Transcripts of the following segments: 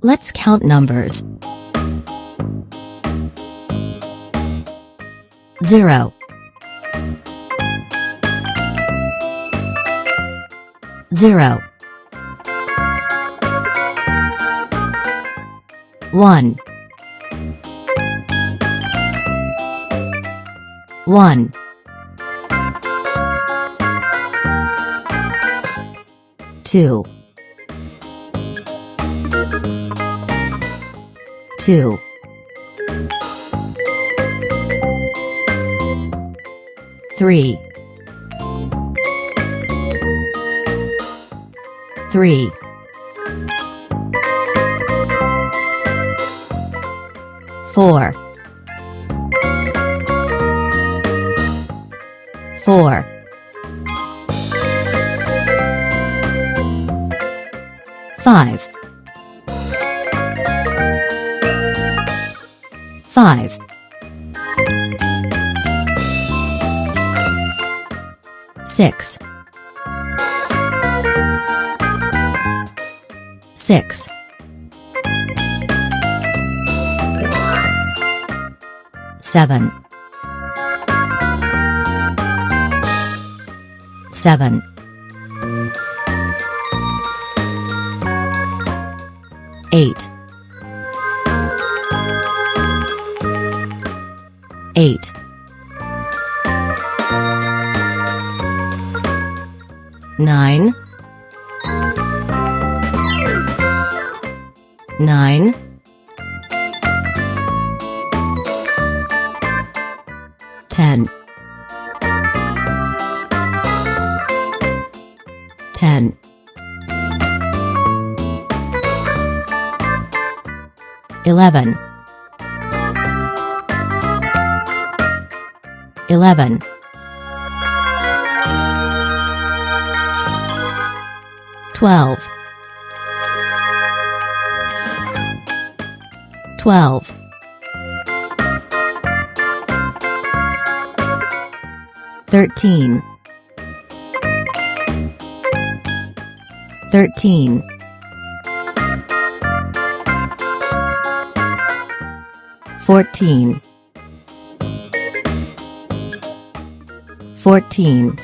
Let's count numbers. 0, 0, 1, 1, 2, 2, 3, 3, 4, 4, 5, 5, 6, 6, 7, 7, 8, 8, 9, 9, 10, 10, 11, 11, 12, 12, 13, 13, 14, 14,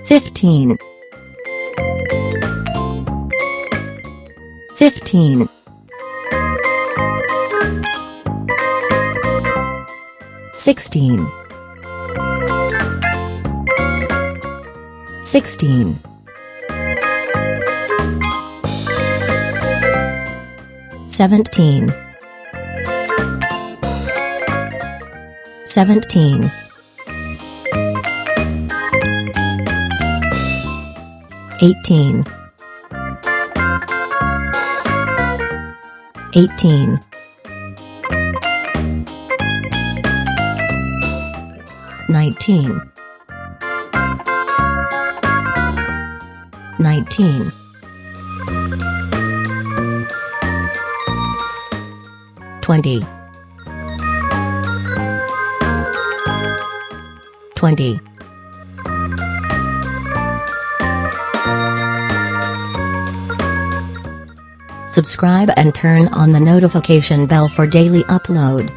15, 15, 16, 16, 17, 17, 18, 18, 19, 19, 20, 20, subscribe and turn on the notification bell for daily upload.